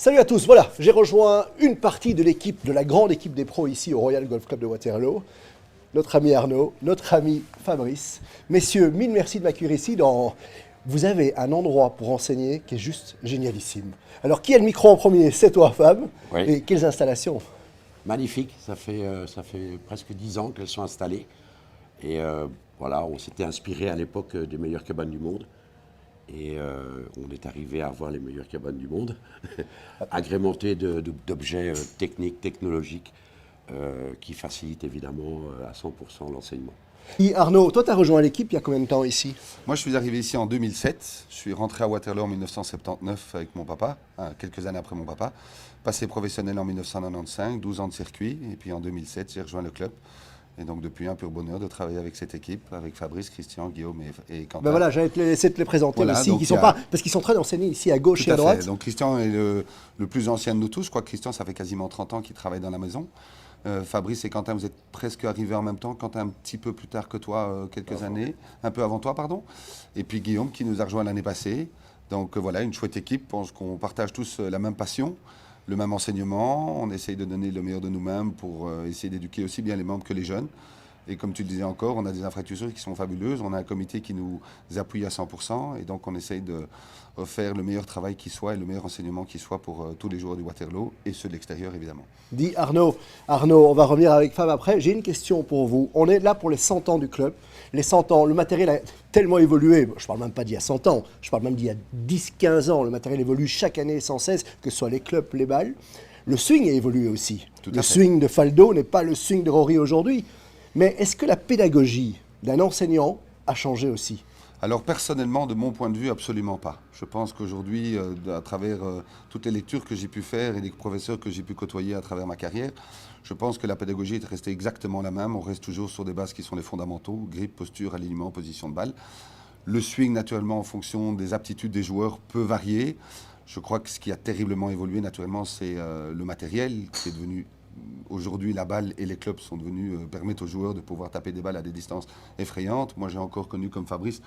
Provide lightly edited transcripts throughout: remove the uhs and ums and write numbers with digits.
Salut à tous, voilà, j'ai rejoint une partie de l'équipe, de la grande équipe des pros ici au Royal Golf Club de Waterloo. Notre ami Arnaud, notre ami Fabrice. Messieurs, mille merci de m'accueillir ici dans... Vous avez un endroit pour enseigner qui est juste génialissime. Alors, qui a le micro en premier? C'est toi, Fab. Oui. Et quelles installations? Magnifique, ça fait presque 10 ans qu'elles sont installées. Et voilà, on s'était inspiré à l'époque des meilleures cabanes du monde. Et on est arrivé à avoir les meilleures cabanes du monde, agrémentées d'objets techniques, technologiques, qui facilitent évidemment à 100% l'enseignement. Et Arnaud, toi, tu as rejoint l'équipe il y a combien de temps ici? Moi, je suis arrivé ici en 2007. Je suis rentré à Waterloo en 1979 avec mon papa, quelques années après mon papa. Passé professionnel en 1995, 12 ans de circuit. Et puis en 2007, j'ai rejoint le club. Et donc depuis, un pur bonheur de travailler avec cette équipe, avec Fabrice, Christian, Guillaume et Quentin. Ben voilà, j'allais te laisser te les présenter Voilà, aussi, donc qui sont pas, parce qu'ils sont très enseignés ici à gauche Tout et à à droite. fait. Donc Christian est le plus ancien de nous tous. Je crois que Christian, ça fait quasiment 30 ans qu'il travaille dans la maison. Fabrice et Quentin, vous êtes presque arrivés en même temps. Quentin un petit peu plus tard que toi, quelques années. Un peu avant toi, pardon. Et puis Guillaume qui nous a rejoint l'année passée. Donc voilà, une chouette équipe. Je pense qu'on partage tous la même passion, le même enseignement. On essaye de donner le meilleur de nous-mêmes pour essayer d'éduquer aussi bien les membres que les jeunes. Et comme tu le disais encore, on a des infrastructures qui sont fabuleuses. On a un comité qui nous appuie à 100%. Et donc, on essaye de faire le meilleur travail qui soit et le meilleur enseignement qui soit pour tous les joueurs du Waterloo et ceux de l'extérieur, évidemment. Dit Arnaud. Arnaud, on va revenir avec Fab après. J'ai une question pour vous. On est là pour les 100 ans du club. Les 100 ans, le matériel a tellement évolué. Je ne parle même pas d'il y a 100 ans. Je parle même d'il y a 10-15 ans. Le matériel évolue chaque année sans cesse, que ce soit les clubs, les balles. Le swing a évolué aussi. Le swing de Faldo n'est pas le swing de Rory aujourd'hui. Mais est-ce que la pédagogie d'un enseignant a changé aussi? Alors personnellement, de mon point de vue, absolument pas. Je pense qu'aujourd'hui, à travers toutes les lectures que j'ai pu faire et les professeurs que j'ai pu côtoyer à travers ma carrière, je pense que la pédagogie est restée exactement la même. On reste toujours sur des bases qui sont les fondamentaux, grip, posture, alignement, position de balle. Le swing, naturellement, en fonction des aptitudes des joueurs, peut varier. Je crois que ce qui a terriblement évolué, naturellement, c'est le matériel qui est devenu... Aujourd'hui, la balle et les clubs sont devenus, permettent aux joueurs de pouvoir taper des balles à des distances effrayantes. Moi, j'ai encore connu comme Fabrice,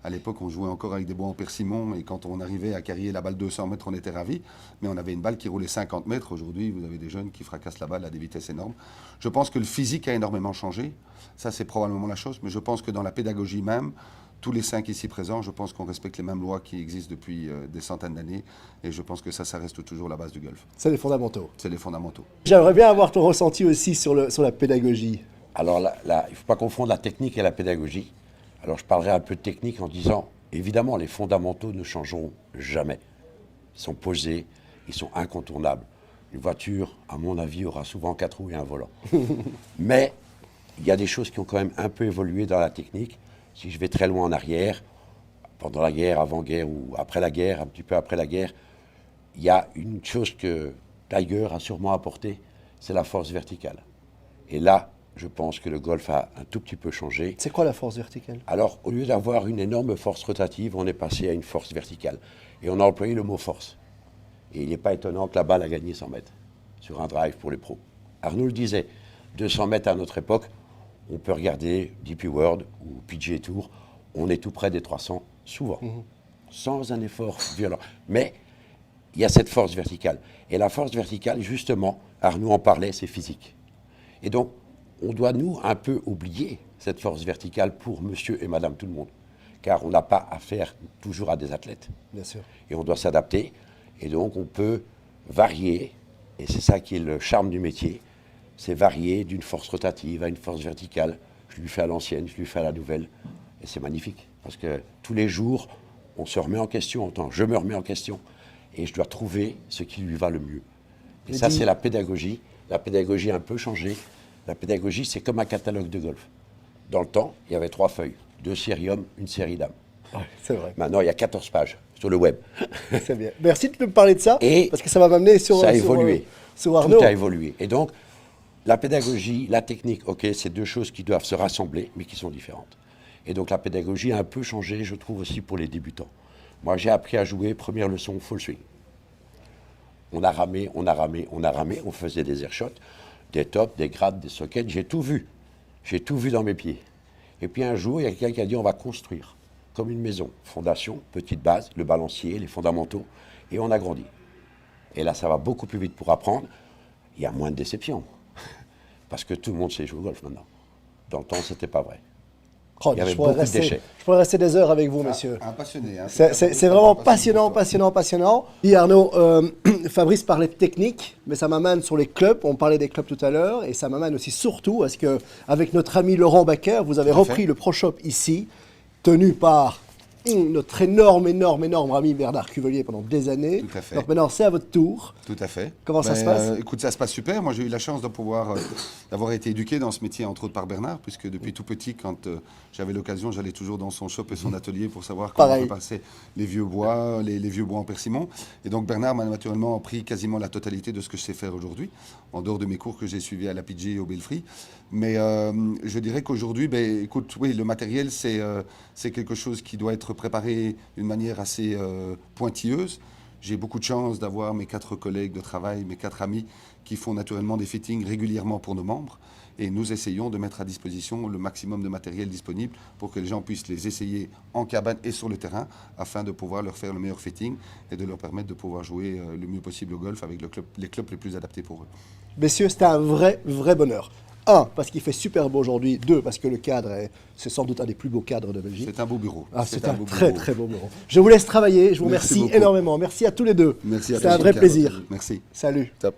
à l'époque, on jouait encore avec des bois en persimon et quand on arrivait à carrier la balle 200 mètres, on était ravis. Mais on avait une balle qui roulait 50 mètres. Aujourd'hui, vous avez des jeunes qui fracassent la balle à des vitesses énormes. Je pense que le physique a énormément changé. Ça, c'est probablement la chose. Mais je pense que dans la pédagogie même, tous les 5 ici présents, je pense qu'on respecte les mêmes lois qui existent depuis des centaines d'années. Et je pense que ça reste toujours la base du golf. C'est les fondamentaux. C'est les fondamentaux. J'aimerais bien avoir ton ressenti aussi sur la pédagogie. Alors là, il ne faut pas confondre la technique et la pédagogie. Alors je parlerai un peu de technique en disant, évidemment, les fondamentaux ne changeront jamais. Ils sont posés, ils sont incontournables. Une voiture, à mon avis, aura souvent 4 roues et un volant. Mais il y a des choses qui ont quand même un peu évolué dans la technique. Si je vais très loin en arrière, pendant la guerre, avant-guerre ou après la guerre, un petit peu après la guerre, il y a une chose que Tiger a sûrement apportée, c'est la force verticale. Et là, je pense que le golf a un tout petit peu changé. C'est quoi la force verticale? Alors, au lieu d'avoir une énorme force rotative, on est passé à une force verticale. Et on a employé le mot force. Et il n'est pas étonnant que la balle a gagné 100 mètres sur un drive pour les pros. Arnaud le disait, 200 mètres à notre époque, on peut regarder DP World ou PGA Tour, on est tout près des 300, souvent, sans un effort violent. Mais il y a cette force verticale. Et la force verticale, justement, Arnaud en parlait, c'est physique. Et donc, on doit, nous, un peu oublier cette force verticale pour monsieur et madame tout le monde. Car on n'a pas affaire toujours à des athlètes. Bien sûr. Et on doit s'adapter. Et donc, on peut varier. Et c'est ça qui est le charme du métier. C'est varier d'une force rotative à une force verticale. Je lui fais à l'ancienne, je lui fais à la nouvelle. Et c'est magnifique. Parce que tous les jours, on se remet en question. Je me remets en question. Et je dois trouver ce qui lui va le mieux. Et ça, c'est la pédagogie. La pédagogie a un peu changé. La pédagogie, c'est comme un catalogue de golf. Dans le temps, il y avait 3 feuilles. 2 séries hommes, 1 série dames. Ouais, c'est vrai. Maintenant, il y a 14 pages sur le web. C'est bien. Merci de me parler de ça, Et parce que ça va m'amener sur, ça a évolué. sur Arnaud. Tout a évolué. Et donc, la pédagogie, la technique, ok, c'est 2 choses qui doivent se rassembler, mais qui sont différentes. Et donc, la pédagogie a un peu changé, je trouve, aussi pour les débutants. Moi, j'ai appris à jouer, première leçon, full swing. On a ramé, on a ramé, on a ramé, on faisait des airshots, des tops, des grades, des sockets, j'ai tout vu. J'ai tout vu dans mes pieds. Et puis un jour, il y a quelqu'un qui a dit, on va construire, comme une maison. Fondation, petite base, le balancier, les fondamentaux, et on a grandi. Et là, ça va beaucoup plus vite pour apprendre. Il y a moins de déceptions. Parce que tout le monde sait jouer au golf maintenant. Dans le temps, ce n'était pas vrai. Oh, Il y avait je pourrais beaucoup de déchets. je pourrais rester des heures avec vous, messieurs. Un passionné. Hein. C'est vraiment passionnant, passionnant. Et Arnaud, Fabrice parlait de technique, mais ça m'amène sur les clubs. On parlait des clubs tout à l'heure, et ça m'amène aussi surtout à ce qu'avec notre ami Laurent Backer, vous avez repris le Pro Shop ici, tenu par notre énorme ami Bernard Cuvelier pendant des années. Tout à fait. Donc maintenant, c'est à votre tour. Tout à fait. Comment ça se passe? Écoute, ça se passe super. Moi, j'ai eu la chance de pouvoir d'avoir été éduqué dans ce métier, entre autres par Bernard, puisque depuis tout petit, quand j'avais l'occasion, j'allais toujours dans son shop et son atelier pour savoir comment Pareil. repasser les vieux bois, les vieux bois en persimon. Et donc, Bernard m'a naturellement appris quasiment la totalité de ce que je sais faire aujourd'hui, en dehors de mes cours que j'ai suivis à la PG et au Belfry. Mais je dirais qu'aujourd'hui, écoute, oui, le matériel, c'est quelque chose qui doit être préparé d'une manière assez pointilleuse. J'ai beaucoup de chance d'avoir mes 4 collègues de travail, mes 4 amis qui font naturellement des fittings régulièrement pour nos membres. Et nous essayons de mettre à disposition le maximum de matériel disponible pour que les gens puissent les essayer en cabane et sur le terrain afin de pouvoir leur faire le meilleur fitting et de leur permettre de pouvoir jouer le mieux possible au golf avec les clubs les plus adaptés pour eux. Messieurs, c'était un vrai bonheur. 1, parce qu'il fait super beau aujourd'hui. 2, parce que le cadre, c'est sans doute un des plus beaux cadres de Belgique. C'est un beau bureau. Ah, c'est un beau très bureau. beau bureau. Je vous laisse travailler. Je vous Merci remercie beaucoup. énormément. Merci à tous les deux. Merci à C'était toi, un vrai Lucas. plaisir. Merci. Salut. Top.